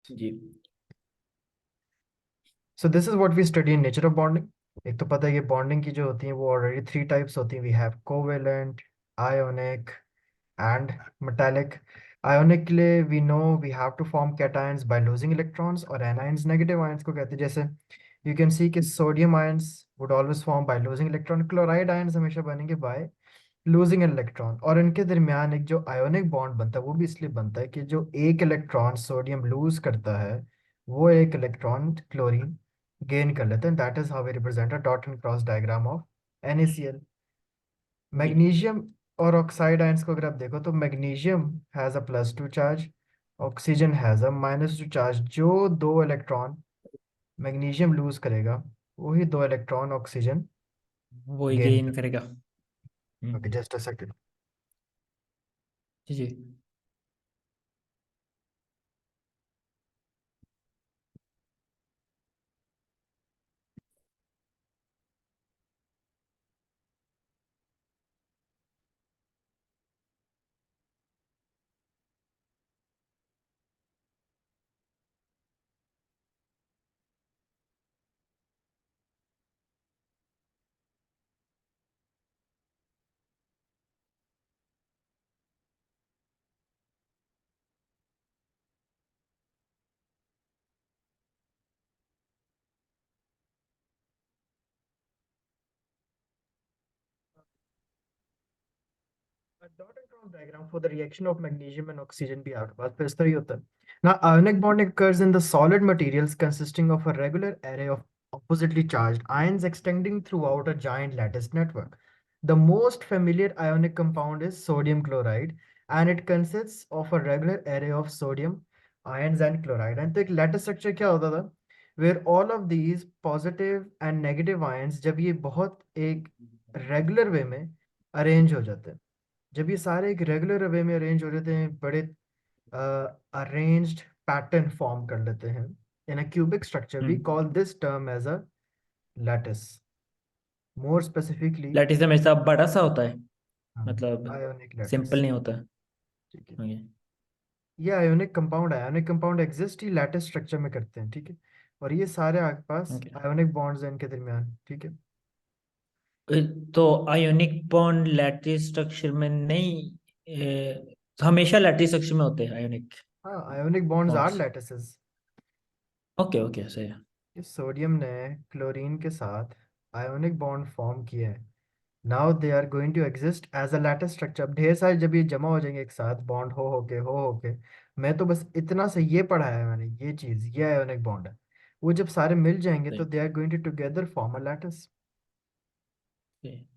Ji. So this is what we study in nature of bonding. एक तो पता है ये बॉन्डिंग की जो होती है वो ऑलरेडी थ्री टाइप्स होती हैं। We have covalent, ionic and metallic. Ionic के लिए we know we have to form cations by losing electrons, और एनायंस नेगेटिव आयंस को कहते हैं। जैसे यू कैन सी कि sodium ions would always form by losing electron, chloride ions हमेशा बनेंगे बाय लूजिंग एन इलेक्ट्रॉन। और इनके दरमियान एक जो आयोनिक बॉन्ड बनता है वो भी इसलिए बनता है कि जो एक इलेक्ट्रॉन सोडियम लूज करता है वो एक इलेक्ट्रॉन क्लोरीन गेन कर लेते हैं। That is how we represent a dot and cross diagram of NaCl। जी। मैग्नीशियम और ऑक्साइड आयंस को अगर आप देखो तो magnesium has a +2 charge, oxygen has a -2 charge. जो दो इलेक्ट्रॉन मैग्नीशियम लूज करेगा वही दो इलेक्ट्रॉन ऑक्सीजन वो ही गेन गेन कर। करेगा। Okay, hmm. Just a second. जी जी। Dot and cross diagram for the reaction of magnesium and oxygen भी आपके पास फिर इस तरह ही होता है। Now, ionic bond occurs in the solid materials consisting of a regular array of oppositely charged ions extending throughout a giant lattice network. The most familiar ionic compound is sodium chloride, and it consists of a regular array of sodium ions and chloride. And तो एक lattice structure क्या होता था? Where all of these positive and negative ions जब ये बहुत एक regular way में arrange हो जाते हैं, जब ये सारे एक रेगुलर वे में अरेंज हो जाते हैं, बड़े अरेंज्ड पैटर्न फॉर्म कर लेते हैं in a cubic structure, we hmm. Call this term as a lattice. More specifically lattice हमेशा बड़ा सा होता है, मतलब आयोनिक लैटिस। सिंपल नहीं होता। ठीक है, ओके। ये आयोनिक कंपाउंड एग्जिस्ट ही लैटिस स्ट्रक्चर में करते हैं। ठीक है, और ये सारे आपके पास ओके। आयोनिक बॉन्ड्स हैं इनके दरमियान। ठीक है, तो आयोनिक बॉन्ड लैटिस स्ट्रक्चर में नहीं, हमेशा लैटिस स्ट्रक्चर में होते हैं आयोनिक हाँ, ionic bonds are bonds. Lattices. Okay okay, सही है। ये सोडियम ने क्लोरीन के साथ आयोनिक बॉन्ड फॉर्म किया है। Now they are going to exist as a lattice structure. अब ढेर सारे जब ये जमा हो जाएंगे एक साथ, बॉन्ड हो होके, मैं तो बस इतना से ये पढ़ा है मैंने, ये चीज ये आयोनिक बॉन्ड है। वो जब सारे मिल जाएंगे तो सही। They are going to together form a lattice. सही।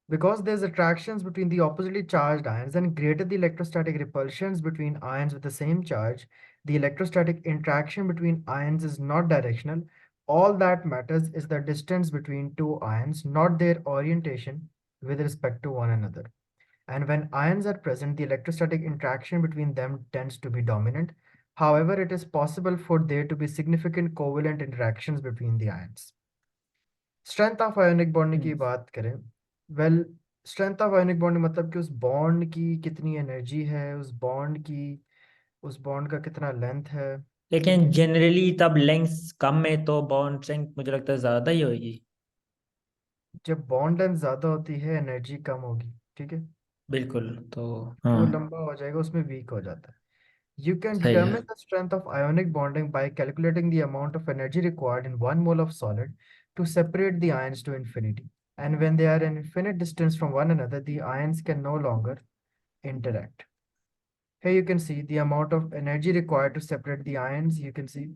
Because there's attractions between the oppositely charged ions, and greater the electrostatic repulsions between ions with the same charge, the electrostatic interaction between ions is not directional. All that matters is the distance between two ions, not their orientation with respect to one another. And when ions are present, the electrostatic interaction between them tends to be dominant. However, it is possible for there to be significant covalent interactions between the ions. Strength of ionic bonding की हम्म। बात करें, well, strength of ionic bonding मतलब कि उस bond की कितनी energy है, उस बॉन्ड का कितना लेंथ है। ठीक लेकिन है, जनरली तब लेंथ कम है तो बॉन्ड स्ट्रेंथ मुझे लगता है ज़्यादा ही होगी। जब बॉन्ड लेंथ ज्यादा होती है एनर्जी कम होगी। ठीक है, बिल्कुल। तो वो हाँ, लंबा हो जाएगा, उसमें वीक हो जाता है। You can सही है। determine the strength of ionic bonding by calculating the amount of energy required in 1 mole of solid to separate the ions to infinity. And when they are an infinite distance from one another, the ions can no longer interact. Here you can see the amount of energy required to separate the ions. You can see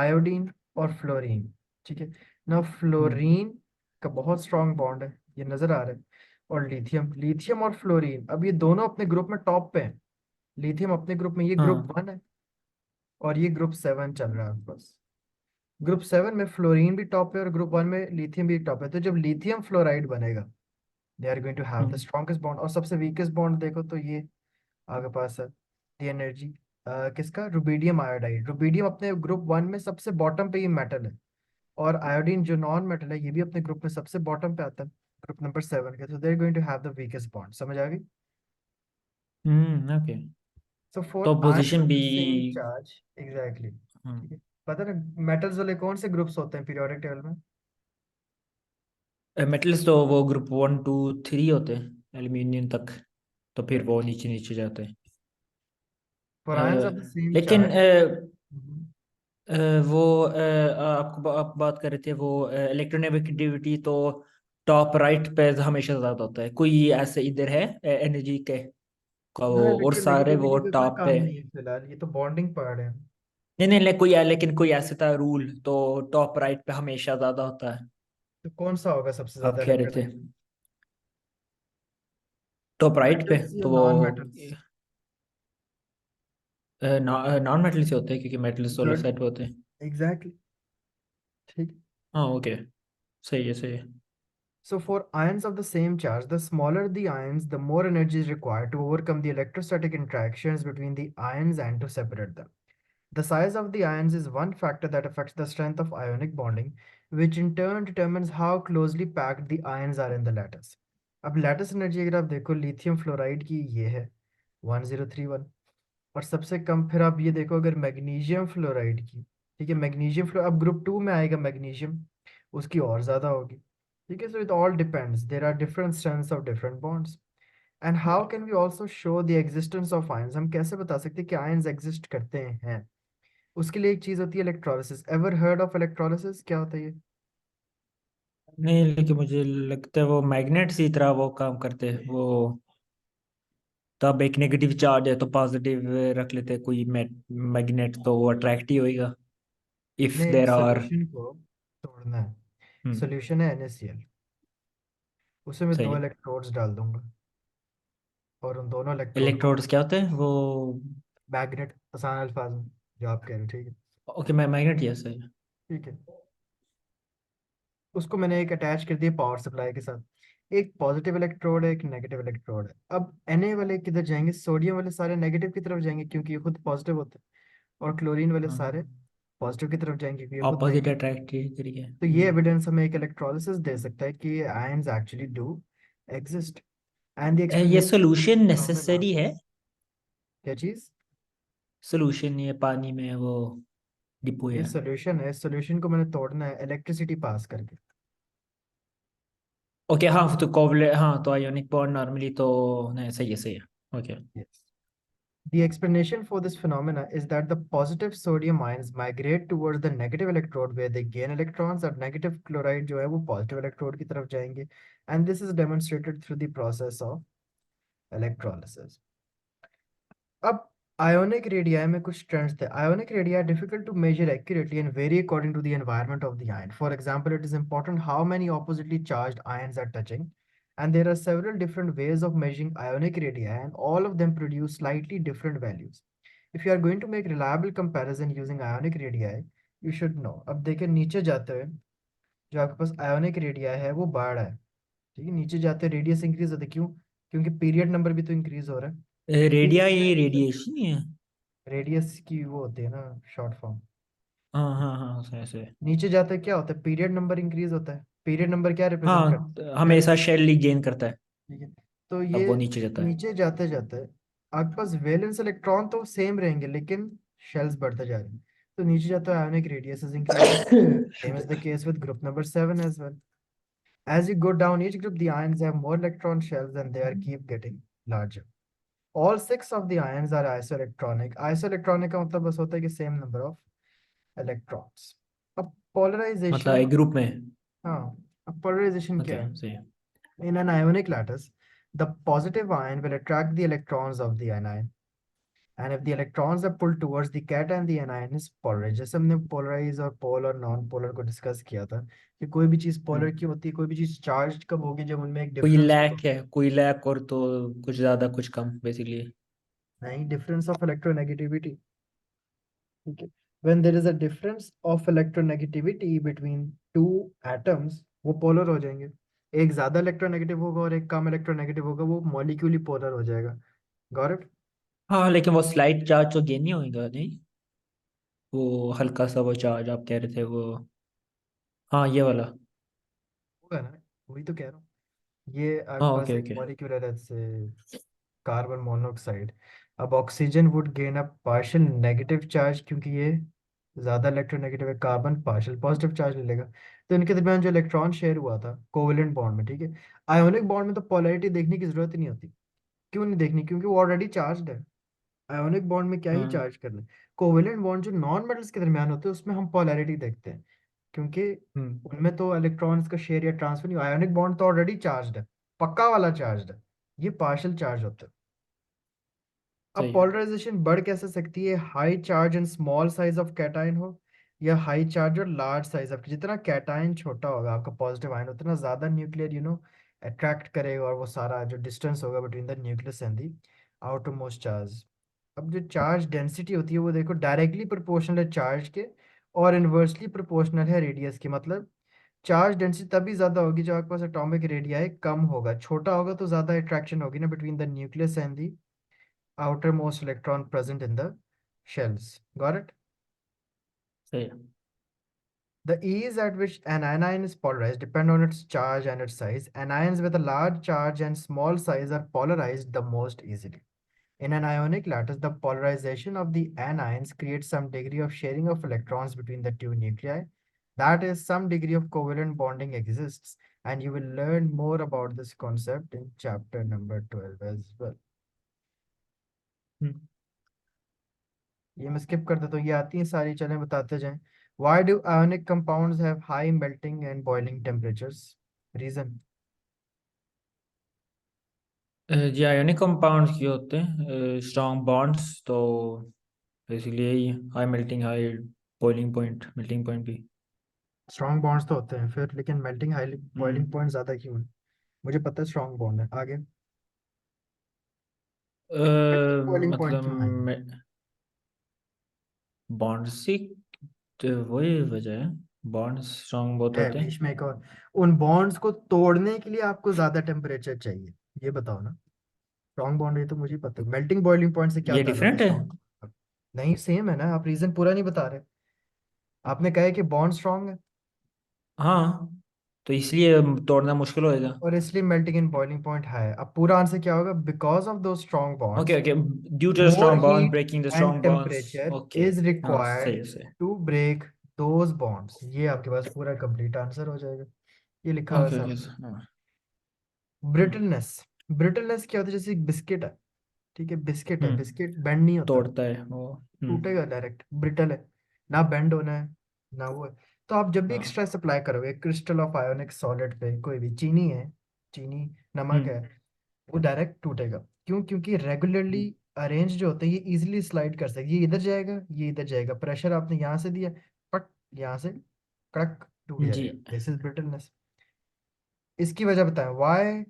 iodine और fluorine. ठीक है, ना हम्म। Fluorine का बहुत strong bond है, ये नजर आ रहा है। और लिथियम और फ्लोरीन, अब ये दोनों अपने ग्रुप में टॉप पे हैं। लिथियम अपने ग्रुप में ये हाँ। ग्रुप 1 है, और ये ग्रुप 7 चल रहा है बस। ग्रुप 7 में फ्लोरीन भी टॉप है और ग्रुप 1 में लिथियम भी टॉप है। तो जब लिथियम फ्लोराइड बनेगा, they are going to have the hmm. Strongest bond. और सबसे वीकेस्ट बॉन्ड देखो तो ये आपके पास है, दी एनर्जी किसका, रुबीडियम आयोडाइड। रुबीडियम अपने ग्रुप 1 में सबसे बॉटम पे ये मेटल है, और आयोडीन जो नॉन मेटल है ये भी अपने ग्रुप में सबसे बॉटम पे आता है, ग्रुप नंबर 7 के। तो they are going to have the weakest bond. समझ आ गई? ओके। So for तो ions पोजीशन of भी। the same charge, exactly. ठीक है, पता ना मेटल्स वाले कौन से ग्रुप्स होते हैं पीरियोडिक टेबल में? मेटल्स तो वो ग्रुप 1 2 3 होते हैं एल्यूमिनियम तक। तो फिर वो नीचे नीचे जाते हैं। For a, ions of the same लेकिन charge, वो आप बात कर रहे थे वो इलेक्ट्रोनेगेटिविटी तो टॉप राइट पे हमेशा ज्यादा होता है। कोई ऐसे इधर है एनर्जी के का ना वो, और सारे वो इलेक्ट्रोनेगेटिविटी का कोई टॉप काम पे। नहीं है फिलहाल, ये तो बॉन्डिंग पार्ट है। नहीं नहीं नहीं, कोई है लेकिन कोई ऐसे था रूल तो टॉप राइट पे हमेशा ज्यादा होता है। तो कौन सा होगा सबसे आप ज्यादा कह रहे थे इलेक्ट्रोनेगेटिव? टॉप राइट पे मेटल्स या तो वो नॉन मेटल्स? नॉन मेटल से होते हैं क्योंकि मेटल सोलर गुड, साइड पे होते हैं। एग्जैक्टली, ठीक। हाँ ओके, सही है सही है। So for ions of the same charge, the smaller the ions, the more energy is required to overcome the electrostatic interactions between the ions and to separate them. The size of the ions is one factor that affects the strength of ionic bonding, which in turn determines how closely packed the ions are in the lattice. अब lattice energy अगर आप देखो lithium fluoride की ये है 1031, और सबसे कम फिर आप ये देखो अगर मैग्नीशियम फ्लोराइड की, ठीक है, मैग्नीशियम फ्लो अब ग्रुप 2 में आएगा मैग्नीशियम, उसकी और ज़्यादा होगी। ठीक है, so it all depends, there are different strengths of different bonds. And how can we also show the existence of ions, हम कैसे बता सकते हैं कि आयंस एग्जिस्ट करते हैं? उसके लिए एक चीज होती है electrolysis. Ever heard of electrolysis? क्या होता है ये? नहीं लेकिन मुझे लगता है वो मैग्नेट सी तरह वो काम करते हैं वो। तब एक नेगेटिव चार्ज है तो पॉजिटिव रख लेते हैं कोई मैग्नेट तो वो अट्रैक्ट ही होएगा इफ नहीं, एक देर आर। सॉल्यूशन को तोड़ना है। सॉल्यूशन है NaCl, उसमें मैं सही दो है। इलेक्ट्रोड्स डाल दूंगा, और उन दोनों इलेक्ट्रोड को इलेक्ट्रोड्स क्या होते हैं वो? मैग्नेट, आसान अल्फाज में जो आप कह रहे हो, ठीक है। ओके, मैं मैग्नेट, यस सही है। ठीक है, उसको मैंने एक अटैच कर दिया पावर सप्लाई के साथ। एक पॉजिटिव इलेक्ट्रोड है, एक नेगेटिव इलेक्ट्रोड है। अब Na वाले किधर जाएंगे? सोडियम वाले सारे नेगेटिव की तरफ जाएंगे क्योंकि ये खुद पॉजिटिव होते हैं, और क्लोरीन वाले सारे पॉजिटिव की तरफ जाएंगे क्योंकि ये खुद ऑपोजिट नेगेटिव। अट्रैक्ट करिए। तो ये एविडेंस हमें एक इलेक्ट्रोलिसिस दे सकता है कि ions actually do exist. And the ये एक्सप्लेनेशन सोल्यूशन फिनोमेना। नेसेसरी है? क्या चीज? सोल्यूशन ये पानी में वो डिपो ये है। सॉल्यूशन है, सॉल्यूशन को मैंने तोड़ना है इलेक्ट्रिसिटी पास करके। ओके हाँ, तो कोवले हाँ तो आयोनिक बॉन्ड नॉर्मली तो नहीं, सही है सही है। Okay. Yes. The explanation for this phenomena is that the positive sodium ions migrate towards the negative electrode where they gain electrons, और negative chloride जो है वो positive electrode की तरफ जाएंगे, and this is demonstrated through the process of electrolysis. अब ionic radii में कुछ trends थे. Ionic radii are difficult to measure accurately and vary according to the environment of the ion. For example, it is important how many oppositely charged ions are touching, and there are several different ways of measuring ionic radii, and all of them produce slightly different values. If you are going to make reliable comparison using ionic radii, you should know. अब देखिए नीचे जाते हुए जो आपके पास ionic radii है वो बढ़ है, ठीक है, नीचे जाते रेडियस इंक्रीज होता है। क्यों? क्योंकि पीरियड नंबर भी तो इंक्रीज हो रहा है। रेडिया ये रेडिएशन ही है। रेडियस की वो होती है ना, शॉर्ट फॉर्म। हाँ हाँ हाँ, सही सही। नीचे जाते क्या होता है? पीरियड नंबर इंक्रीज होता है। पीरियड नंबर क्या रिप्रेजेंट करता हाँ, है? हमेशा वैलेंस। शेल गेन करता है। ठीक है, तो अब ये वो नीचे जाता है। नीचे जाते जाते आपके पास वैलेंस इलेक्ट्रॉन तो सेम रहेंगे, लेकिन शेल्स बढ़ते जा रहे हैं। तो नीचे जाते हैं ionic radius is increasing. Same is the case with group number 7 as well. As you go down each group, the ions have more electron shells and they are keep getting larger. All six of the ions are isoelectronic. Isoelectronic का मतलब बस होता है कि same number of electrons. अब मतलब polarization, एक group में। हाँ, अब polarization क्या ओके है? सही है। In an ionic lattice, the positive ion will attract the electrons of the anion. And if the electrons are pulled towards the cation, the anion is polarized. जैसे हमने polarize और पोल और नॉन पोलर को discuss किया था कि कोई भी चीज पोलर हम्म। क्यों होती है, कोई भी चीज चार्ज कब होगी, जब उनमें एक कोई डिफरेंस होगा। लैक है, कोई लैक और तो कुछ ज्यादा कुछ कम बेसिकली। नहीं, डिफरेंस ऑफ इलेक्ट्रोनेगेटिविटी। ठीक है, when there is a difference of electronegativity between two atoms, वो पोलर हो जाएंगे। एक ज्यादा इलेक्ट्रोनेगेटिव होगा और एक कम इलेक्ट्रोनेगेटिव होगा, वो मॉलिक्यूलली पोलर हो जाएगा। Got it? हाँ लेकिन वो स्लाइट चार्ज तो गेन नहीं होगा नहीं? वो हल्का सा वो चार्ज आप कह रहे थे वो। हाँ ये वाला। होगा ना, वही तो कह रहा हूँ। ये हाँ आपके पास ओके एक ओके। मॉलिक्यूल है, जैसे कार्बन मोनोऑक्साइड, अब oxygen would gain a partial negative charge, क्योंकि ये ज्यादा इलेक्ट्रोनेगेटिव है, कार्बन पार्शियल पॉजिटिव चार्ज ले लेगा। तो इनके दरमियान जो इलेक्ट्रॉन शेयर हुआ था कोवेलेंट बॉन्ड में, ठीक है, आयोनिक बॉन्ड में तो पोलैरिटी देखने की जरूरत ही नहीं होती। क्यों नहीं देखनी, क्योंकि वो ऑलरेडी चार्ज है। आयोनिक बॉन्ड में क्या ही हाँ। चार्ज करना है। कोवेलेंट बॉन्ड जो नॉन मेटल्स के दरमियान होते हैं उसमें हम पोलैरिटी देखते हैं, क्योंकि हम्म। उनमें तो इलेक्ट्रॉन्स का शेयर या ट्रांसफर नहीं, आयोनिक बॉन्ड तो ऑलरेडी चार्ज है, पक्का वाला चार्ज है। ये पार्शियल चार्ज होता है। अब सही है। पोलराइजेशन बढ़ कैसे सकती है, high charge and small size of cation हो, या हाई चार्ज और लार्ज साइज ऑफ, जितना कैटायन छोटा होगा आपका पॉजिटिव आयन उतना ज्यादा न्यूक्लियर अट्रैक्ट करेगा, और वो सारा जो डिस्टेंस होगा between the nucleus and the outer most charge. अब जो चार्ज डेंसिटी होती है वो देखो डायरेक्टली प्रोपोर्शनल है चार्ज के, और इनवर्सली प्रोपोर्शनल है रेडियस की। मतलब चार्ज डेंसिटी तभी ज्यादा होगी जब आपके पास एटॉमिक रेडियाई कम होगा, छोटा होगा तो ज्यादा अट्रैक्शन होगी ना between the nucleus and the outermost electron present in the shells. Got it? सही है। The ease at which an anion is polarized depend on its charge and its size. Anions with a large charge and small size are polarized the most easily. In an ionic lattice, the polarization of the anions creates some degree of sharing of electrons between the two nuclei. That is, some degree of covalent bonding exists, and you will learn more about this concept in chapter number 12 as well. हम्म। ये मैं skip कर देता हूँ, ये आती हैं सारी, चलें बताते जाएं। Why do ionic compounds have high melting and boiling temperatures? Reason? जी आयोनिक कंपाउंड्स की होते हैं स्ट्रॉन्ग बॉन्ड्स, तो बेसिकली यही high melting, high boiling point, melting point भी। स्ट्रॉन्ग बॉन्ड्स तो होते हैं फिर, लेकिन melting high boiling hmm. Point ज्यादा क्यों है? मुझे पता है स्ट्रॉन्ग बॉन्ड है, आगे मेल्टिंग बॉइलिंग पॉइंट क्यों हाई है? मतलब बॉन्ड से, तो वही वजह है, बॉन्ड स्ट्रॉन्ग बहुत है होते हैं। बीच में एक और, उन बॉन्ड्स को तोड़ने के लिए आपको ज्यादा टेम्परेचर चाहिए, ये बताओ ना। स्ट्रॉन्ग बॉन्ड ये तो मुझे पता है, मेल्टिंग बॉइलिंग पॉइंट से क्या ये ताल्लुक है डिफरेंट है। स्ट्रॉन्ग? नहीं सेम है ना, आप रीजन पूरा नहीं बता रहे। आपने कहा है कि बॉन्ड स्ट्रॉन्ग है, हाँ, तो इसलिए तोड़ना मुश्किल होएगा। और इसलिए melting in boiling point high है। अब पूरा आंसर क्या होगा, बिकॉज ऑफ दो strong okay bonds okay, due to more strong bond heat breaking the and strong bonds. Temperature okay. Is हाँ रिक्वायर्ड सही है सही है। To break those bonds. ये आपके पास पूरा कंप्लीट आंसर हो जाएगा, ये लिखा हुआ है ओके ओके। सामने। हाँ। हम्म। ब्रिटलनेस, ब्रिटलनेस क्या होता है, जैसे एक बिस्किट है, ठीक है, बिस्किट है, हम्म, बिस्किट बेंड नहीं होता, तोड़ता है वो। हम्म। टूटेगा डायरेक्ट, ब्रिटल है, ना बेंड होना है ना वो है। तो आप जब भी एक हाँ। स्ट्रेस अप्लाई करोगे क्रिस्टल ऑफ आयोनिक सॉलिड पे, कोई भी चीनी है, चीनी, नमक है, हम्म। वो डायरेक्ट टूटेगा। क्यों? क्योंकि रेगुलरली हम्म। अरेंज जो होते हैं ये इजीली स्लाइड कर सकते, ये इधर जाएगा ये इधर जाएगा, प्रेशर आपने यहाँ से दिया, पट, यहाँ से कड़क टूट जी। जाएगा। This is brittleness. इसकी वजह बताएं, why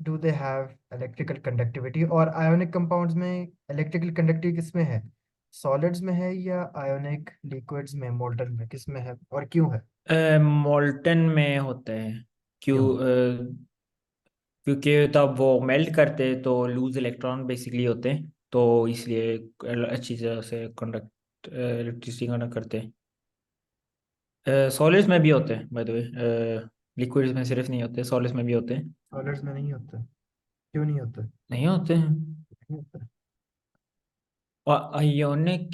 do they have electrical conductivity, और आयोनिक कंपाउंड्स में इलेक्ट्रिकल कंडक्टिविटी किस में है, सॉलिड्स में है या आयोनिक लिक्विड्स में, मोल्टन में, किस में है और क्यों है? मोल्टन में होता है। क्यों? क्यों? क्योंकि तब वो मेल्ट करते हैं तो लूज इलेक्ट्रॉन बेसिकली होते हैं, तो इसलिए अच्छी तरह से कंडक्ट, इलेक्ट्रिसिटी कंडक्ट करते हैं। सॉलिड्स में भी होते हैं बाय द वे, लिक्विड्स में सिर्फ नहीं होते, सॉलिड्स में भी होते हैं। सॉलिड्स में नहीं होता, क्यों नहीं होता? नहीं होते हैं। नहीं होता। और आयोनिक,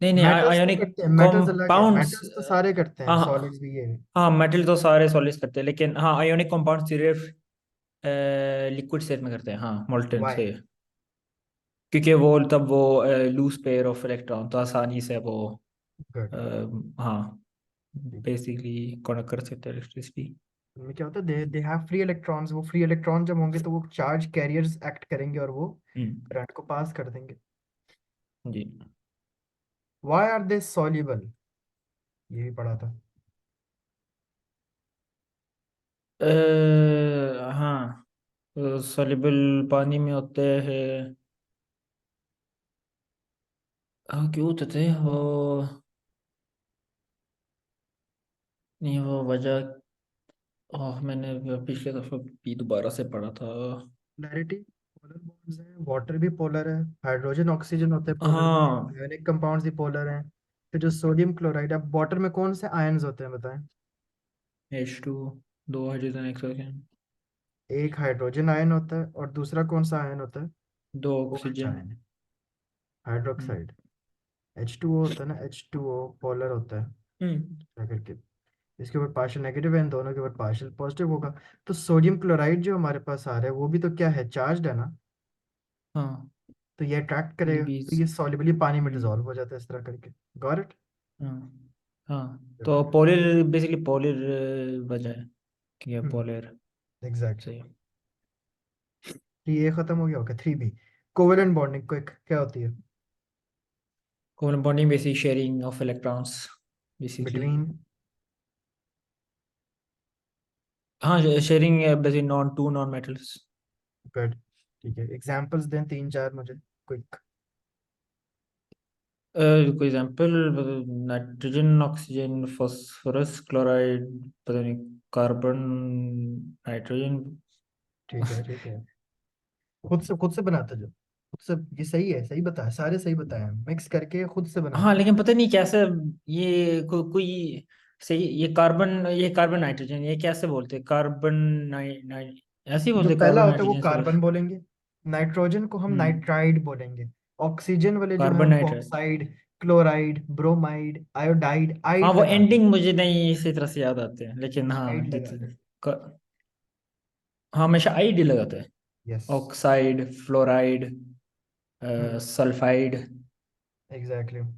नहीं नहीं, मेटल्स तो आयोनिक करते हैं, मेटल्स अलग है, कंपाउंड्स। मेटल्स तो सारे करते हैं, हाँ सॉलिड्स भी ये है। हाँ, मेटल तो सारे सॉलिड्स करते हैं, लेकिन हाँ आयोनिक कंपाउंड सिर्फ लिक्विड स्टेट में करते हैं, हाँ मोल्टन वाई? से। क्योंकि वो तब वो लूज पेयर ऑफ इलेक्ट्रॉन तो आसानी से वो गुड। हाँ बेसिकली कनेक्ट कर सकते हैं इलेक्ट्रिसिटी। उनमें क्या होता है, दे हैव फ्री इलेक्ट्रॉन्स, वो फ्री इलेक्ट्रॉन जब होंगे तो वो चार्ज कैरियर्स एक्ट करेंगे और वो हम्म। करंट को पास कर देंगे। जी। व्हाई आर दे सॉल्युबल, ये भी पढ़ा था। हाँ, सॉल्युबल पानी में होते हैं। हाँ क्यों होते थे वो? नहीं वो वजह, मैंने पिछले दफा भी दोबारा से पढ़ा था। पोलैरिटी, पोलर बॉन्ड्स हैं, वाटर भी पोलर है, हाइड्रोजन ऑक्सीजन होते हैं पोलर बॉन्ड, हाँ, आयोनिक कंपाउंड्स भी पोलर हैं। फिर जो सोडियम क्लोराइड, अब वाटर में कौन से आयंस होते हैं बताएं? H2, दो हाइड्रोजन एक सेकेंड। एक हाइड्रोजन आयन होता है और दूसरा कौन सा आयन होता है? दो कोल्ड ऑक्सीजन। चायन, हम्म। हाइड्रोक्साइड, H2O होता है ना, H2O पोलर होता है, हम्म। क्या करके इसके ऊपर पार्शियल नेगेटिव है, इन दोनों के ऊपर पार्शियल पॉजिटिव होगा। तो सोडियम क्लोराइड जो हमारे पास आ रहा है वो भी तो क्या है, चार्ज है ना, हाँ, तो ये अट्रैक्ट ये करेगा, भी। तो ये सॉल्युबली पानी में हम्म। डिजोल्व हो जाता है इस तरह करके। Got it? हाँ। हाँ, तो पोलर बेसिकली पोलर वजह है कि ये हम्म, पोलर। एग्जैक्टली। सही। 3A खत्म हो गया, ओके 3B। कोवेलेंट बॉन्डिंग को क्या होती है? Covalent bonding basic sharing of electrons basically. Between, हाँ, sharing basic non to non metals. Good, ठीक है, एग्जांपल्स दें तीन चार मुझे, क्विक। कोई example? Nitrogen, oxygen, phosphorus, chloride, पता नहीं, कार्बन, नाइट्रोजन। ठीक है ठीक है, खुद से बनाते जो, खुद से, ये सही है, सही बताया, सारे सही बताए, मिक्स करके खुद से हाँ, बनाते हैं। लेकिन पता नहीं कैसे ये कोई सही, ये कार्बन नाइट्रोजन, ये कैसे बोलते हैं? कार्बन ऐसे ही जो बोलते हैं, पहला कार्बन होता है वो नाइट्रोजन सिर्फ। कार्बन बोलेंगे, नाइट्रोजन को हम हम्म। नाइट्राइड बोलेंगे, ऑक्सीजन वाले जो है कार्बन उनको nitride. Oxide, chloride, bromide, iodide, हाँ, आइड वो लगा दें, एंडिंग मुझे नहीं इसी तरह से याद आते हैं, लेकिन हाँ आइड लगा जितने दें। हाँ, हमेशा आईडी लगाते हैं। यस, ऑक्साइड, फ्लोराइड, हम्म, सल्फाइड। एग्जैक्टली, ठीक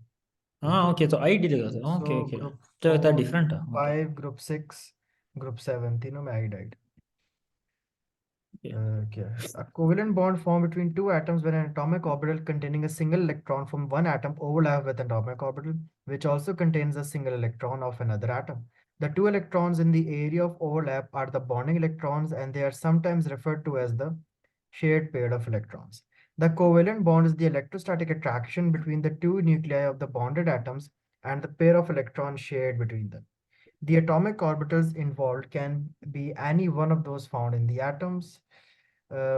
हाँ, है। ओके, तो आईडी लगाते हैं, सो ओके ओके। ग्रुप तो इतना 4, डिफरेंट है, ग्रुप ओके। 5, ग्रुप 6, ग्रुप 7, तीनों में आयोडाइड। ओके। क्या है? A covalent bond formed between two atoms when an atomic orbital containing a single electron from one atom overlap with an atomic orbital which also contains a single electron of another atom. The two electrons in the area of overlap are the bonding electrons and they are sometimes referred to as the shared pair of electrons. The covalent bond is the electrostatic attraction between the two nuclei of the bonded atoms and the pair of electrons shared between them. The atomic orbitals involved can be any one of those found in the atoms.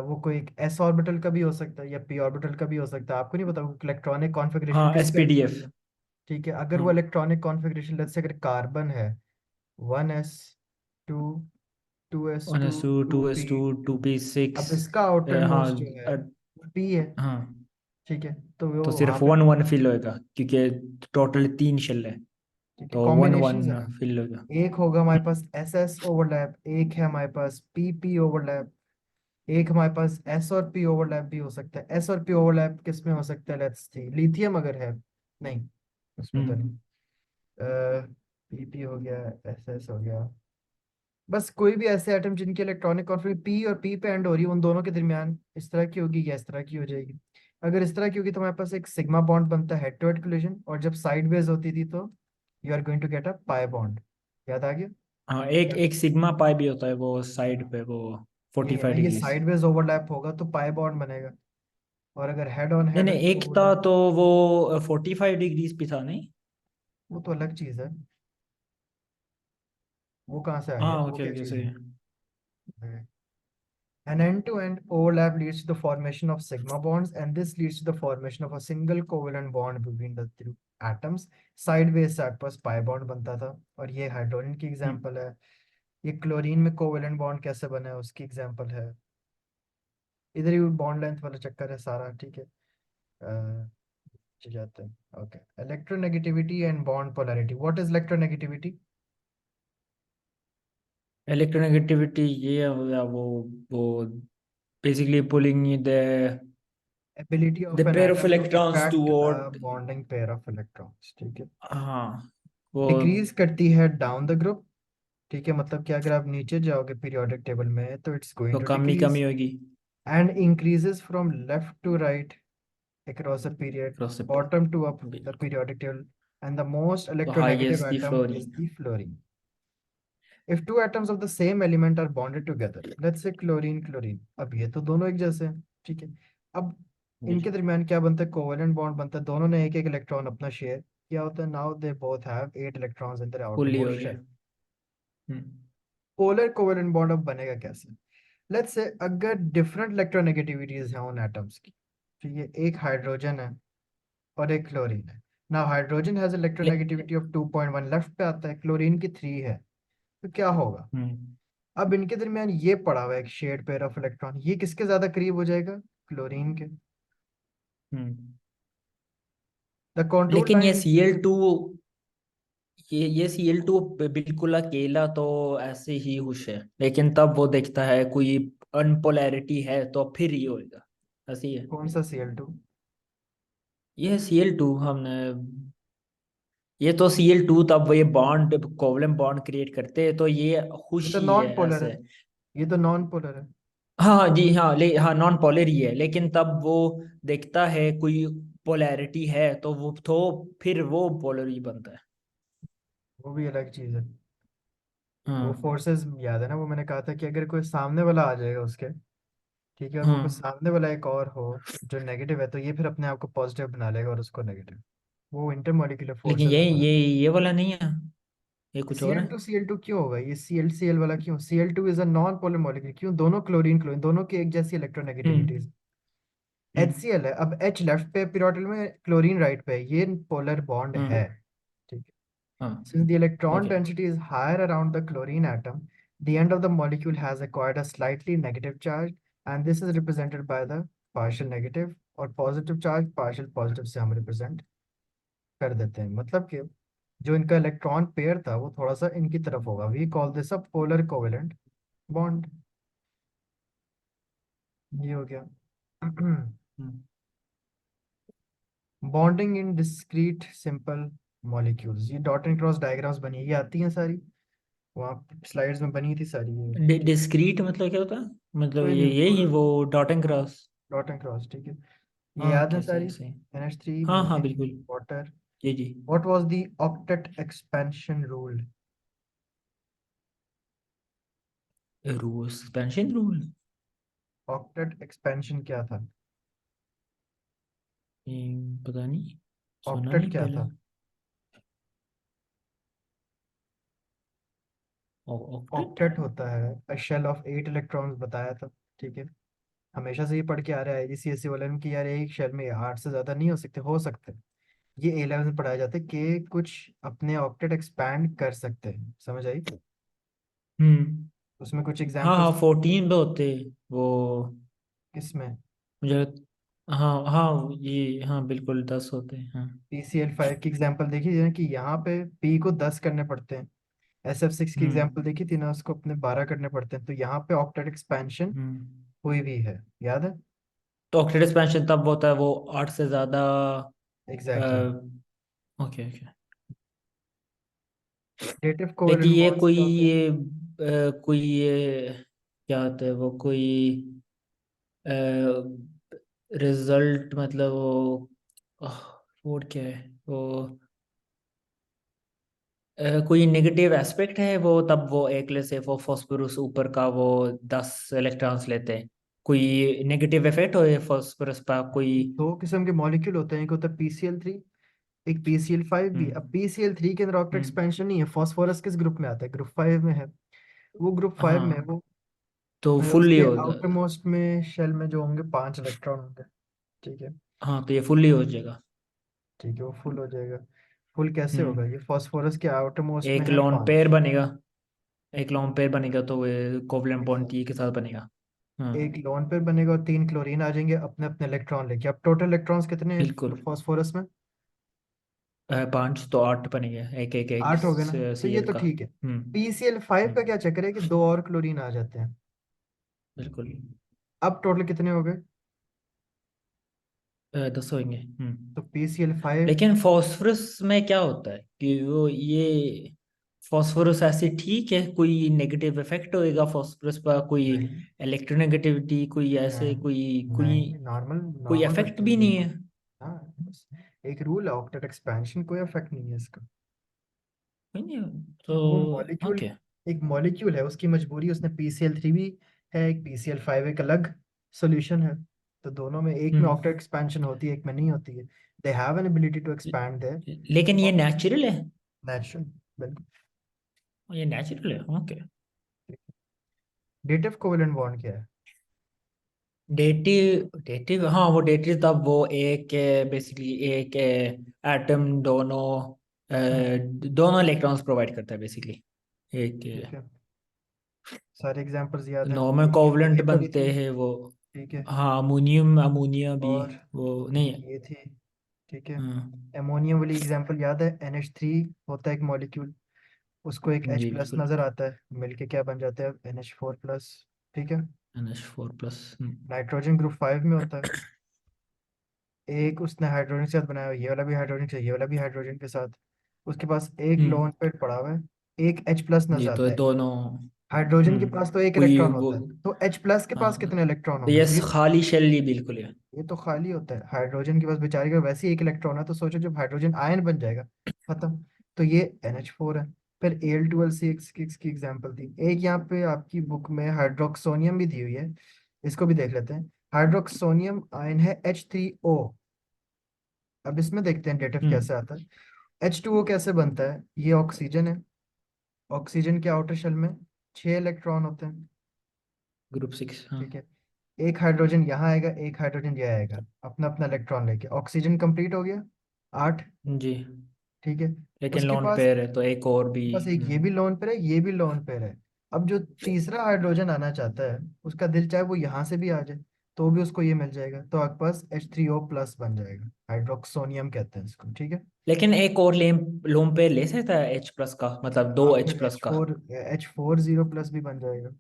वो कोई एक s orbital का भी हो सकता है या p orbital का भी हो सकता है, आपको नहीं पता इलेक्ट्रॉनिक कॉन्फ़िगरेशन हाँ, किसका है। एसपीडीएफ। ठीक है, अगर वो हाँ, इलेक्ट्रॉनिक कॉन्फ़िगरेशन लेट्स से अगर कार्बन है 1s2, 2s2, 1s2, 2p, 2s2, 2p6। अब इसका आउटर हाँ। मोस्ट जो है वो p है। हाँ, ठीक है, तो वो तो वहां सिर्फ पे वन वन फिल होएगा क्योंकि टोटल तीन शेल है। ठीक है, तो वन कॉम्बिनेशंस है वन ना, फिल होगा। एक होगा हमारे पास ss ओवरलैप, एक है हमारे पास pp ओवरलैप, एक हमारे पास एस और पी ओवरलैप भी हो सकता है। एस और पी ओवरलैप किस में हो सकता है, लेट्स सी, लिथियम अगर है, नहीं उसमें तो हम्म। नहीं। पीपी हो गया, एस एस हो गया, बस कोई भी ऐसे एटम जिनकी इलेक्ट्रॉनिक कॉन्फिगरेशन पी और पी पे एंड हो रही है, उन दोनों के दरमियान इस तरह की होगी या इस तरह की हो जाएगी। अगर इस तरह की होगी तो हमारे पास एक सिग्मा बॉन्ड बनता है हेड टू हेड कोलिजन, और जब साइडवेज होती थी तो you are going to get a pi bond. याद आ गया? हाँ, एक एक सिग्मा पाई भी होता है वो साइड पे, वो यही फोर्टी है ना, फाइव ये डिग्रीज साइडवेज ओवरलैप होगा तो पाई बॉन्ड बनेगा, और अगर हेड ऑन नहीं हेड नहीं, एक था ओवरलैप, तो वो 45 डिग्रीज भी था, नहीं? वो तो अलग चीज है, वो कहाँ से आ गया, हाँ, वो ओके क्या ओके, चीज सही है? है। An end-to-end overlap leads to the formation of sigma bonds, and this leads to the formation of a single covalent bond between the two atoms. Sideways से आपके पास pi bond बनता था, और ये हाइड्रोजन की हम्म। एग्जांपल है। ये क्लोरीन में कोवेलेंट बॉन्ड कैसे बना है उसकी एग्जांपल है। इधर ही बॉन्ड लेंथ वाला चक्कर है सारा, ठीक है। चल जाते हैं, okay. Electronegativity and bond polarity, what is electronegativity? Electronegativity ये हो गया, वो basically pulling ability the of an pair of atom to electrons attract a toward. Bonding pair of electrons, ठीक है। हाँ, वो डिक्रीज करती है डाउन द ग्रुप, ठीक है, मतलब कि अगर आप नीचे जाओगे पीरियोडिक टेबल में तो इट्स गोइंग तो टू कमी डिक्रीज, कमी होगी। And increases from left to right across a period, प्रोसेप्ट। bottom to up the periodic table, and the most तो electronegative highest the atom is fluorine. the fluorine. If two atoms of the same element are bonded together, let's say chlorine chlorine, अब ये तो दोनों एक जैसे हैं, ठीक है। अब इनके दरमियान क्या बनता है, कोवेलेंट बॉन्ड बनता है, दोनों ने एक एक इलेक्ट्रॉन अपना शेयर किया होता है, now they both have 8 electrons in their fully हो outermost गया। shell. हम्म। पोलर कोवेलेंट बॉन्ड अब बनेगा कैसे? लेट्स से अगर डिफरेंट इलेक्ट्रोनेगेटिविटीज हैं उन एटम्स की, ठीक है, एक हाइड्रोजन है और एक क्लोरीन है। नाउ हाइड्रोजन हैज ले- इलेक्ट्रोनेगेटिविटी ऑफ 2.1, लेफ्ट पे आता है, क्लोरीन की 3 है, तो क्या होगा? हम्म। अब इनके दरमियान ये पड़ा हुआ है एक शेड पेयर ऑफ इलेक्ट्रॉन, ये किसके ज्यादा करीब हो जाएगा, क्लोरीन के। हम्म। द कंट्रोल लेकिन ये टाइम। Cl2, ये Cl2 बिल्कुल अकेला तो ऐसे ही हुश है, लेकिन तब वो देखता है कोई अनपोलैरिटी है तो फिर ये होएगा, ऐसे ही है। कौन सा Cl2? ये Cl2 हमने, ये तो Cl2 तब ये बॉन्ड कोवलेंट बॉन्ड क्रिएट करते हैं तो ये ये खुश तो ही है नॉन पोलर है। ऐसे। ये तो नॉन पोलर है। हाँ हाँ जी हाँ, हाँ नॉन पोलर ही है, लेकिन तब वो देखता है कोई पोलैरिटी है तो वो तो फिर वो पोलर ही बनता है। वो भी अलग चीज है। वो हाँ फोर्सेस याद है ना, वो मैंने कहा था कि अगर कोई सामने वाला आ जाएगा उसके, ठीक है, और वो कोई हाँ। सामने वाला एक और हो जो नेगेटिव है, तो ये फिर अपने आप को पॉजिटिव बना लेगा और उसको नेगेटिव। वो इंटरमॉलिक्यूलर लेकिन फोर्सेस में पढ़ा। ये वाला नहीं है, ये कुछ सी और एल है। टू सी एल टू क्यों होगा? ये Cl वाला क्यों? Cl2 is a non polar molecule. क्यों? दोनों क्लोरीन क्लोरीन, दोनों की एक जैसी इलेक्ट्रोनेगेटिविटीज। हम्म। हम्म। HCl है, अब H लेफ्ट पे पीरियोडिकल में, क्लोरीन राइट पे है, ये पोलर बॉन्ड है। हम्म। ठीक है। हाँ। Since the electron okay. density is higher around the chlorine atom, the end of the molecule has acquired a slightly negative charge, and this is represented by the partial negative और positive charge partial positive से हम represent कर देते हैं। मतलब कि जो इनका इलेक्ट्रॉन पेयर था वो थोड़ा सा इनकी तरफ होगा। We call this a polar covalent bond. ये हो गया। Hmm. Bonding in discrete simple molecules, ये डॉट एंड क्रॉस डायग्राम्स बनी, ये आती हैं सारी, वहाँ स्लाइड्स में बनी थी सारी ये। डिस्क्रीट मतलब क्या होता है? मतलब कोई ये नहीं, यही वो डॉट एंड हाँ, क्रॉस। डॉट एंड क्रॉस, ठीक है। ये हाँ याद है कैसे सारी। सही। NH3 हाँ हाँ मीथेन बिल्कुल। वाटर। जी जी। What was the octet expansion rule? Rule, suspension rule. Octet expansion क्या था? पता नहीं, सुना ऑक्टेट नहीं क्या पहले। था? ऑक्टेट। ऑक्टेट होता है अ शेल ऑफ 8 इलेक्ट्रॉन्स, बताया था। ठीक है। हमेशा से ये पढ़ के आ रहा है IGCSE वाले में कि यार एक शेल में 8 से ज्यादा नहीं हो सकते। ये A लेवल में पढ़ाया जाता है कि कुछ अपने ऑक्टेट एक्सपैंड कर सकते हैं, समझ आई? हम्म। उसमें कुछ हाँ हाँ एग्जांपल्स। 14 पे होते वो, किसमें? मुझे, हाँ हाँ ये हाँ बिल्कुल 10 होते हैं हाँ। PCl5 की एग्जांपल देखी ना, कि यहाँ पे P को 10 करने पड़ते हैं। SF6 की एग्जांपल हम्म। देखी थी ना, उसको अपने 12 करने पड़ते हैं, तो यहाँ पे ऑक्टेट एक्सपेंशन हम्म। हुई भी है, याद है? तो ऑक्टेट एक्सपेंशन तब होता है वो 8 से ज्यादा। एग्जैक्टली। Okay okay. डेटिव लेकिन कोवेलेंट ये बॉन्ड्स कोई क्या होते हैं? ये कोई ये क्या होता है वो कोई रिजल्ट मतलब वो, वो क्या है वो, कोई नेगेटिव एस्पेक्ट है वो, तब वो एक से वो फॉस्फोरस ऊपर का वो 10 इलेक्ट्रॉन्स लेते हैं, कोई नेगेटिव इफेक्ट हो फॉस्फोरस पर कोई। दो किस्म के मॉलिक्यूल होते हैं, एक होता है PCl3, एक PCl5 भी। अब हम्म। PCl3 के अंदर ऑक्टेट हम्म। एक्सपेंशन नहीं है। फास्फोरस किस ग्रुप में आता है? ग्रुप 5 में है। वो ग्रुप 5 में है, हाँ वो तो फुल्ली उसके होगा। आउटर मोस्ट में शेल में जो होंगे 5 इलेक्ट्रॉन होंगे। ठीक है। हाँ तो ये फुल्ली हो जाएगा। ठीक है, वो फुल हो जाएगा। फुल कैसे होगा? हम्म। ये फास्फोरस के आउटर मोस्ट में एक है लोन पेयर 5। बनेगा, एक लोन पेयर बनेगा तो वो कोवलेंट बॉन्ड टी एग्जैक्टली। के साथ बनेगा। हाँ एक लोन पेयर बनेगा और 3 क्लोरीन आ जाएंगे अपने अपने इलेक्ट्रॉन लेके। अब टोटल इलेक्ट्रॉन्स कितने हैं बिल्कुल। फास्फोरस में? 5 तो 8 बनेगा, एक एक एक 8 हो गए ना? तो ये सीएल तो का। ठीक है। हम्म। PCl5 का क्या हम्म। चक्कर है कि दो और क्लोरीन आ जाते हैं। बिल्कुल। अब टोटल कितने हो गए? 10 होंगे। हम्म। तो PCl5। लेकिन फॉस्फोरस में क्या होता है कि वो ये फॉस्फोरस ऐसे ठीक है, कोई नेगेटिव इफेक्ट होएगा फॉस्फोरस पर, कोई नहीं, इलेक्ट्रोनेगेटिविटी कोई ऐसे नहीं, कोई कोई नहीं, नॉर्मल कोई नॉर्मल इफेक्ट होती है भी नहीं बिल्कुल। है। हाँ, बस एक रूल है ऑक्टेट एक्सपेंशन, कोई इफेक्ट नहीं है इसका। कोई नहीं तो। वो मॉलिक्यूल, ओके। एक मॉलिक्यूल है, उसकी मजबूरी, उसने PCl3 भी है, एक PCl5 एक अलग सॉल्यूशन है। तो दोनों में, एक में हम्म। ऑक्टेट एक्सपेंशन होती है, एक में नहीं होती है। They have an ability to expand their. लेकिन ये नेचुरल है, नेचुरल। बिल्कुल। ये नेचुरल है ओके। डेटिव कोवेलेंट बॉन्ड क्या है? डेटिव डेटिव हाँ वो डेटिव तब वो एक बेसिकली एक एटम दोनों हम्म। दोनों इलेक्ट्रॉन्स प्रोवाइड करता है बेसिकली एक। ठीक है। सारे एग्जांपल्स याद हैं, नॉर्मल ये कोवलेंट पढ़ी थी बनते ना? हैं वो। ठीक है। हाँ, अमोनियम, अमोनिया भी, और वो नहीं। ये थी, ठीक है। हाँ एमोनियम वाली एग्जांपल याद है, NH3 होता है एक मॉलिक्यूल, उसको एक H जी प्लस बिल्कुल। नजर आता है, मिलके क्या बन जाता है NH4 प्लस, ठीक है। NH4+। नाइट्रोजन ग्रुप 5 में होता है, एक उसने हाइड्रोजन के साथ बनाया हुआ, ये वाला भी हाइड्रोजन के साथ, ये वाला भी हाइड्रोजन के साथ, उसके पास एक लोन हम्म पेयर पड़ा हुआ है, एक H प्लस नजर जी, तो आता ये है। दोनों। हाइड्रोजन के पास तो एक कोई इलेक्ट्रॉन वो। होता है, तो H प्लस के पास हाँ, कितने इलेक्ट्रॉन तो होंगे? ये जीरो। खाली शेल ही बिल्कुल है। ये तो खाली होता है, हाइड्रोजन के पास बेचारे का वैसे ही एक इलेक्ट्रॉन है, तो सोचो जब हाइड्रोजन आयन बन जाएगा, खत्म। तो ये NH4 है। फिर Al2C की एग्जांपल थी एक, यहाँ पे आपकी बुक में हाइड्रोक्सोनियम भी दी हुई है, इसको भी देख लेते हैं। हाइड्रोक्सोनियम आयन है H3O। अब इसमें देखते हैं डेटिव कैसे हम्म आता है। H2O कैसे बनता है? ये ऑक्सीजन है, ऑक्सीजन के आउटर शेल में 6 इलेक्ट्रॉन होते हैं, ग्रुप 6, हाँ। ठीक है। एक हाइड्रोजन यहाँ आएगा, एक हाइड्रोजन यहाँ आएगा, अपना अपना इलेक्ट्रॉन लेके ऑक्सीजन कंप्लीट हो गया, 8, जी, ठीक है। लेकिन उसके लोन पास पेयर है तो एक और भी। बस एक ये भी लोन पेयर है, ये भी लोन पेयर है। अब जो तीसरा हाइड्रोजन आना चाहता है, उसका दिल चाहे वो यहाँ से भी आ जाए, तो भी उसको ये मिल जाएगा, तो आपके पास H3O प्लस बन जाएगा, हाइड्रोक्सोनियम कहते हैं इसको, ठीक है। लेकिन एक और लोन पेयर ले सकता है H+ का, मतलब दो हाँ, एच फिर प्लस एच का। फोर H4 जीरो प्लस भी बन जाएगा,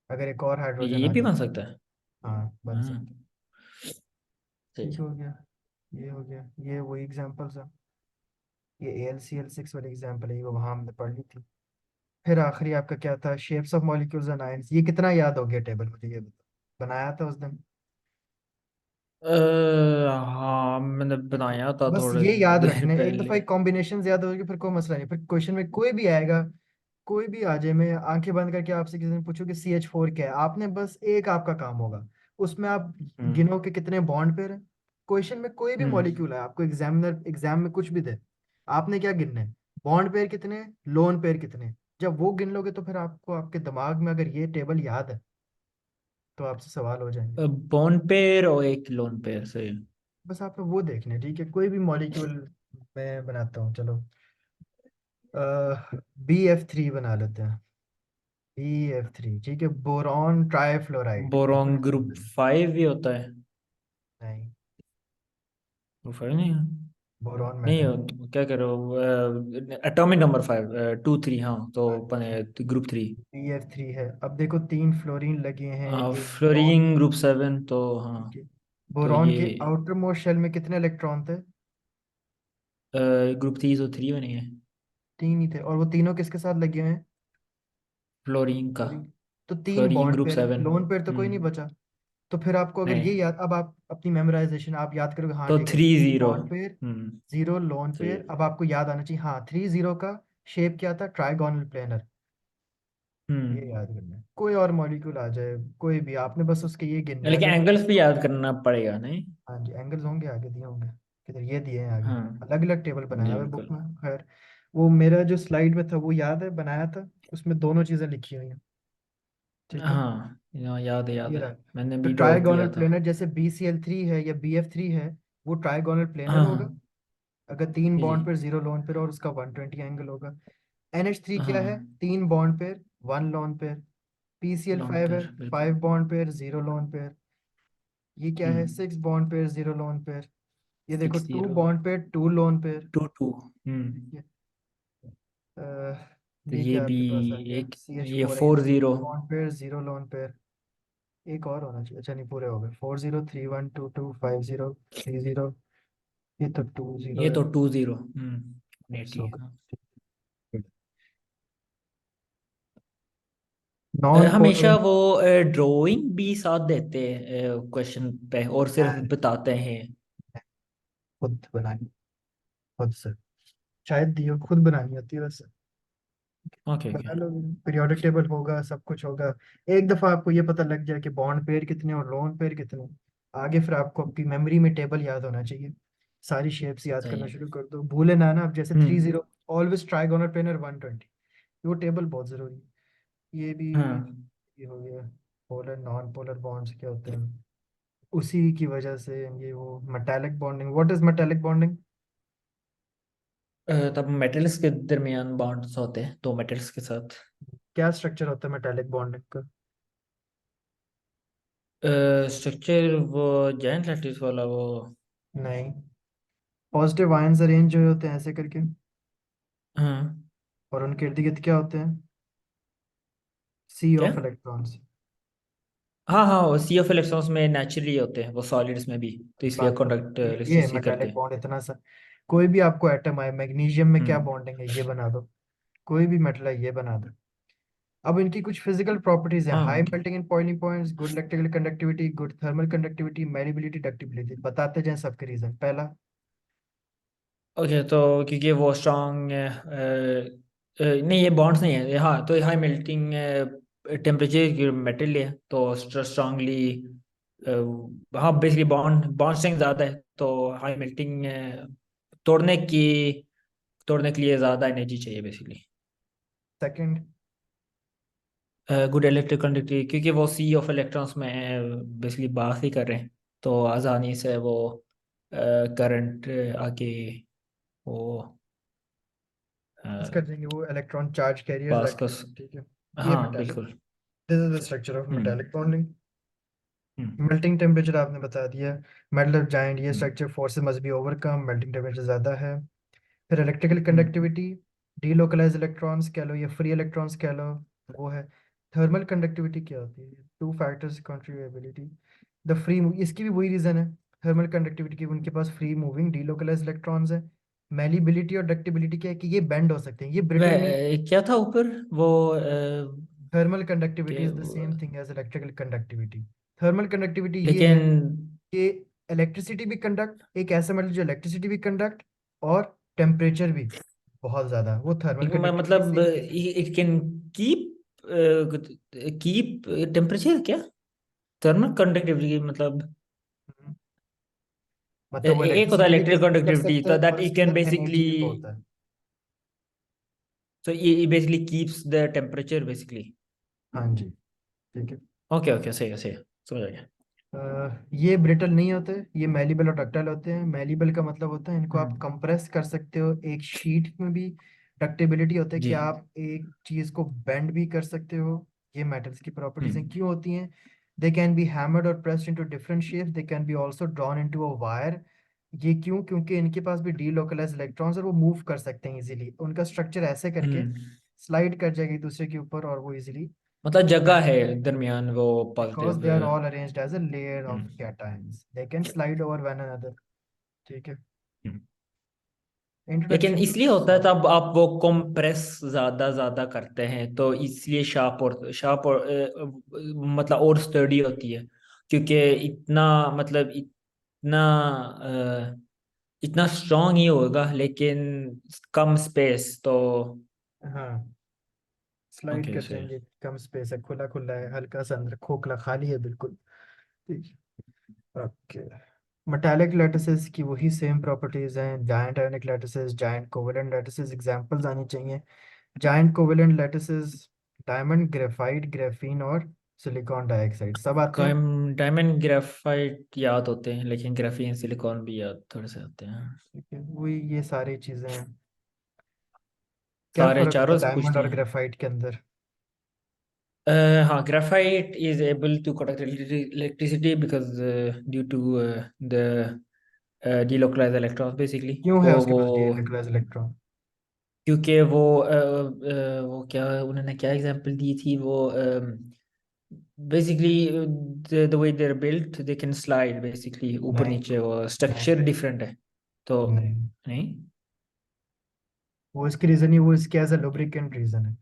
अगर एक और हाइड्रोजन ये आ भी जाए। बन सकता है। हाँ, बन हाँ, सकता है। सही ठीक है। हो गया, ये हो गया, ये वही एग्जांपल्स है। ये AlCl6 वाली एग्जांपल है, ये वो वहाँ हमने पढ़ ली थी। फिर आखिरी आपका क्या था? Shapes of molecules and ions. ये कितना याद हो गया टेबल, मुझे ये बताओ, बनाया था उस दिन? हाँ, मैंने बनाया था बस थोड़े ये याद देर रखने, एक पहले। दफा कॉम्बिनेशन याद हो गए, फिर कोई मसला नहीं, फिर क्वेश्चन में कोई भी आएगा, कोई भी आ जाए, मैं आंखें बंद करके आपसे किसी ने पूछूं कि CH4 क्या है, आपने बस एक आपका काम होगा, उसमें आप हम्म गिनो के कितने बॉन्ड पेयर है। क्वेश्चन में कोई भी हम्म मॉलिक्यूल है, आपको एग्जामिनर एग्जाम में कुछ भी दे, आपने क्या गिनना है? बॉन्ड पेयर कितने, लोन पेयर कितने। जब वो गिन लोगे तो फिर आपको आपके दिमाग में अगर ये टेबल याद है, तो आपसे सवाल हो जाएंगे। बॉन्ड पेयर और एक लोन पेयर से। बस आपको वो देखना है, ठीक है। कोई भी मॉलिक्यूल मैं बनाता हूँ, चलो। BF3 बना लेते हैं। BF3, ठीक है, बोरॉन ट्राइफ्लोराइड, बोरोन इतना ग्रुप simple है। 5 भी होता है। नहीं, ग्रुप 5 नहीं है। बोरॉन नहीं मेटल। क्या कह रहे हो, एटॉमिक नंबर 5, 2 3, हाँ तो हाँ जी, ग्रुप 3। BF3 है। अब देखो 3 फ्लोरीन लगे हैं, एक बोरॉन, फ्लोरीन ग्रुप 7 तो हाँ। ठीक है। तो बोरॉन ये के आउटर मोस्ट शेल में कितने इलेक्ट्रॉन थे? ग्रुप 3 तो 3 बने हैं। 3 ही थे, और वो तीनों किसके साथ लगे हुए हैं? फ्लोरीन का। फ्लोरीन। तो तीन फ्लोरीन बॉन्ड ग्रुप पेयर है, 7। लोन पेयर तो कोई नहीं बचा। तो फिर आपको अगर ये नहीं, याद, अब आप अपनी मेमोराइजेशन आप याद करोगे, हाँ तो ठीक है, 3 0। बॉन्ड पेयर, हम्म 0 लोन सही पेयर, है। अब आपको याद आना चाहिए, हाँ 3 0 का शेप क्या था? Trigonal planar. ये हम्म याद करना है, कोई और मॉलिक्यूल आ जाए, कोई भी, आपने बस उसके ये गिनना है लेकिन अगर। एंगल्स भी याद करना पड़ेगा नहीं। हाँ जी, एंगल्स होंगे, आगे दिए होंगे, किधर ये दिए हैं आगे, हाँ अलग अलग टेबल बनाया जी हुआ है बुक बिल्कुल। में, खैर। वो मेरा जो स्लाइड में था वो याद है, बनाया था, उसमें दोनों चीजें लिखी हुई हैं, ठीक है। हाँ, याद है याद ये है। रहा। मैंने तो भी ड्रॉ ट्राइगोनल किया था। प्लेनर जैसे BCl3 है या BF3 है, वो ट्राइगोनल प्लेनर हाँ होगा, हाँ अगर 3 बॉन्ड जी। पर 0 लोन पेयर और उसका 120 एंगल होगा। NH3 क्या है? हाँ, 3 bond pair, 1 lone pair. Long PCl5 है, पेयर बिल्कुल। 5 बॉन्ड पेयर, 0 लोन पेयर। ये क्या है? Hmm 6 bond pair, 0 lone pair. ये देखो two 6 0। Bond pair, 2 lone pair, 2 2। ठीक है। अ, तो ये ये क्या भी आपके पास आ गया? एक, सी एच ये फोर है, ये 4 0। Bond pair, 0 lone pair. एक और होना चाहिए, अच्छा नहीं, पूरे हो गए, 40 31 22 50 30। ये तो 2 0 ये है, तो 2 0। मिस 80, हो हाँ। गए। नॉन हमेशा पोलर, वो ड्राइंग भी साथ देते हैं क्वेश्चन पे, और सिर्फ बताते हैं। खुद बनानी, खुद से, शायद दियो खुद बनानी होती है वैसे। Okay okay. बना लो, पीरियोडिक टेबल होगा, सब कुछ होगा। एक दफा आपको ये पता लग जाए कि बॉन्ड पेयर कितने और लोन पेयर कितने, आगे फिर आपको आपकी मेमोरी में टेबल याद होना चाहिए, सारी शेप्स याद सही करना है। शुरू कर दो, भूले ना ना। अब जैसे थ्री हम्म जीरो ऑलवेज ट्राइगोनल प्लेनर 120, वो टेबल बहुत जरूरी है। ये भी, हाँ, ये हो गया। पोलर नॉन पोलर बॉन्ड्स क्या होते हैं, उसी की वजह से ये वो metallic bonding, what is metallic bonding? तब मेटल्स के दरमियान बॉन्ड्स होते हैं, दो मेटल्स के साथ। क्या स्ट्रक्चर होता है मेटालिक बॉन्डिंग का? स्ट्रक्चर वो जायंट लैटिस वाला वो। नहीं, पॉजिटिव आयंस अरेंज जो होते हैं ऐसे करके, हाँ। और उनके इर्द गिर्द क्या होते हैं? सी क्या? Of electrons. हाँ हाँ, वो सी ऑफ इलेक्ट्रॉन्स में नेचुरली होते हैं वो सॉलिड्स में भी, तो इसलिए बात तो कॉन्डक्ट ये है इलेक्ट्रिसिटी करते मेटालिक हैं। बॉन्ड इतना सा। कोई भी आपको एटम आए, मैग्नीशियम में क्या हम्म। बॉन्डिंग है ये बना दो, कोई भी मेटल है ये बना दो। अब इनकी कुछ फिजिकल प्रॉपर्टीज है: हाँ high okay. Melting and boiling points, good electrical conductivity, good thermal conductivity, malleability, ductility. बताते जाएं सबके रीजन। पहला, ओके, तो क्योंकि वो स्ट्रॉन्ग नहीं, ये बॉन्ड्स नहीं है, हाँ, तो हाई मेल्टिंग टेम्परेचर मेटल है तो स्ट्रांगली, हाँ बेसिकली बॉन्ड स्ट्रेंथ ज़्यादा है तो हाई मेल्टिंग, तोड़ने की तोड़ने के लिए ज़्यादा एनर्जी चाहिए basically. Second, good electric conductivity, क्योंकि वो सी ऑफ इलेक्ट्रॉन्स में बेसिकली बात ही कर रहे हैं, तो आसानी से वो करंट आगे वो कर देंगे वो इलेक्ट्रॉन चार्ज कैरियर्स पास एक्ट कर। करते हैं, ठीक है। ये हाँ मेटालिक, बिल्कुल। This is the structure of hmm. Metallic bonding. Hmm. Melting temperature आपने बता दिया। मेटल ऑफ जाइंट, ये hmm. Structure forces must be overcome, melting temperature ज़्यादा है। फिर electrical hmm. Conductivity, delocalise electrons कह लो या फ्री इलेक्ट्रॉन्स कह लो, वो है। थर्मल कंडक्टिविटी क्या होती है? टू फैक्टर्स कंट्रीब्यूबिलिटी, द फ्री, इसकी भी वही रीज़न है थर्मल कंडक्टिविटी की, उनके पास फ्री मूविंग डीलोकलाइज इलेक्ट्रॉन्स है। मेलिबिलिटी और डक्टिबिलिटी क्या है कि ये बेंड हो सकते हैं, ये ब्रिटल नहीं। क्या था ऊपर वो थर्मल कंडक्टिविटी के is the same thing as electrical conductivity. Thermal conductivity ये लेकिन है कि इलेक्ट्रिसिटी भी कंडक्ट, एक ऐसा मेटल जो इलेक्ट्रिसिटी भी कंडक्ट और टेम्परेचर भी बहुत ज्यादा है, वो थर्मल कंडक्टिविटी मतलब सेम चीज है। It can keep keep temperature क्या? थर्मल कंडक्टिविटी मतलब हम्म। मतलब वो एक होता है इलेक्ट्रिसिटी भी इलेक्ट्रिक कंडक्ट कर कंडक्टिविटी, सकता तो है और दैट इट इसके कैन अंदर बेसिकली, एनर्जी भी बहुत है। सो ये basically keeps the temperature basically. हाँ जी, ठीक है। ओके ओके, सही है, समझ आ गया। ये ब्रिटल नहीं होते, ये मेलिबल और डक्टाइल होते हैं। मेलिबल का मतलब होता है इनको आप हम्म। कंप्रेस कर सकते हो, एक शीट में भी डक्टिबिलिटी होता है जी। कि आप एक चीज को बेंड भी कर सकते हो। ये मेटल्स की प्रॉपर्टीज हैं, हम्म। क्यों होती हैं? दे कैन बी हैमर्ड और pressed into different shapes, they can be also drawn into a wire. ये क्यों? क्योंकि इनके पास भी डीलोकलाइज्ड इलेक्ट्रॉन्स और वो मूव कर सकते हैं इजीली, उनका स्ट्रक्चर ऐसे करके हम्म। स्लाइड कर जाएगी दूसरे के ऊपर और वो इजीली मतलब जगह है बेंड कर जाएगी। दरमियान वो Because positive. they are all arranged as a layer of hmm. cations, they can slide over one another, ठीक है। हम्म। लेकिन इंट्रोडक्शन टू इसलिए होता है सॉलिड। तब आप वो कंप्रेस ज्यादा ज्यादा करते हैं तो इसलिए शार्प और मतलब और स्टर्डी होती है, क्योंकि इतना मतलब इतना स्ट्रांग ही होगा लेकिन कम स्पेस तो। हाँ, स्लाइड ओके कर सही। जाएंगे, कम स्पेस है, खुला खुला है, हल्का सा अंदर खोखला खाली है बिल्कुल, ठीक है। ओके, मेटालिक लैटिसेस की वही सेम प्रॉपर्टीज हैं, giant ionic lattices, giant covalent lattices. Examples आनी चाहिए। Giant covalent lattices: diamond, graphite, graphene और सिलिकॉन डाइऑक्साइड, सब आते हैं। डायमंड ग्रेफाइट याद होते हैं लेकिन ग्राफीन सिलिकॉन भी याद थोड़े से होते हैं। ठीक है, वही ये सारी चीजें हैं। क्या सारे फर्क होता चारों है से डायमंड पूछते और हैं। ग्रेफाइट के अंदर? हाँ, graphite is able to conduct electricity because due to the delocalized electrons basically। क्यों है उसके वो पास डीएनए इलेक्ट्रॉन? क्योंकि वो क्या उन्होंने क्या एग्जांपल दी थी वो basically the way they're built they can slide basically ऊपर नहीं, नीचे, वो नहीं, स्ट्रक्चर डिफरेंट है तो। नहीं, नहीं। वो इसकी रीजन ही, वो इसके एज अ लुब्रिकेंट रीजन है।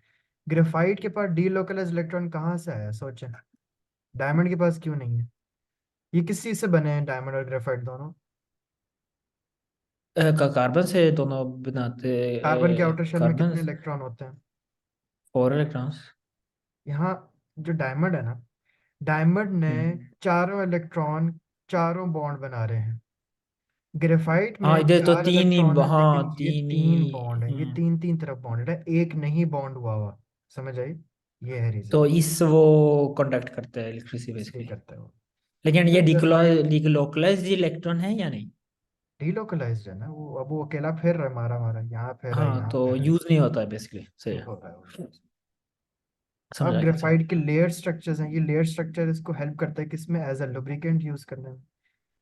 ग्रेफाइट के पास डीलोकलाइज्ड इलेक्ट्रॉन कहाँ से आया सोचे? डायमंड के पास क्यों नहीं है? ये किस चीज से बने हैं डायमंड और ग्रेफाइट दोनों? का कार्बन से दोनों बनाते। कार्बन के आउटर शेल में कार्बन कितने इलेक्ट्रॉन होते हैं? 4 इलेक्ट्रॉन्स। यहाँ जो डायमंड है ना, डायमंड ने हम्म। चारों इलेक्ट्रॉन, चारों बॉन्ड बना रहे हैं। ग्रेफाइट हाँ में इधर तो चार तीन ही, इलेक्ट्रॉन है लेकिन हाँ ये तीन तीन ही। बॉन्ड है, ये तीन तीन तरफ बॉन्ड है, एक नहीं बॉन्ड हुआ। समझ आई? ये है रीजन, तो इस वो कंडक्ट करता है इलेक्ट्रिसिटी इसलिए बेसिकली। करता है वो। लेकिन ये फिर ग्रेफाइट डिलोकलाइज्ड इलेक्ट्रॉन है या नहीं? डीलोकलाइज्ड है ना वो, अब वो अकेला फिर रहा है, मारा मारा, यहाँ फिर है, हाँ यहाँ तो फिर है, यूज नहीं होता है बेसिकली, सही यूज है। होता है वो। समझ अब आ गया, समझ। ग्रेफाइट के लेयर स्ट्रक्चर्स हैं, ये लेयर स्ट्रक्चर इसको हेल्प करता है किसमें, एज अ लुब्रिकेंट यूज करने में।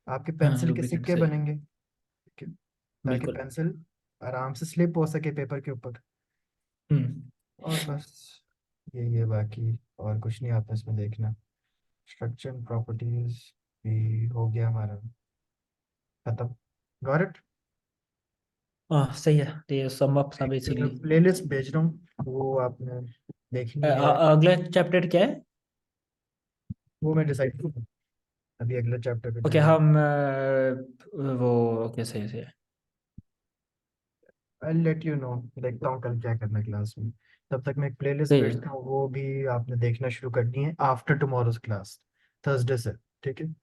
आपके हाँ, पेंसिल के लुब्रिकेंट सिक्के सही। बनेंगे, ठीक है, ताकि बिल्कुल। पेंसिल आराम से स्लिप हो सके पेपर के ऊपर। हम्म। और बस ये बाकी और कुछ नहीं आता इसमें देखना। स्ट्रक्चर एंड प्रॉपर्टीज भी हो गया हमारा, खत्म। Got it. हाँ सही है, तो ये सम अप था मैं बेसिकली। प्लेलिस्ट भेज रहा हूँ, वो आपने देखनी है। अगला चैप्टर क्या है? वो मैं डिसाइड करूँ, अभी अगले चैप्टर पे ओके, जाएंगे। हम वो, ओके सही सही है। आई लेट यू नो, देखता हूँ कल क्या करना है क्लास में। तब तक मैं एक प्लेलिस्ट सही है। भेजता हूँ, वो भी आपने देखना शुरू करनी है आफ्टर टुमारोज क्लास, थर्सडे से, ठीक है।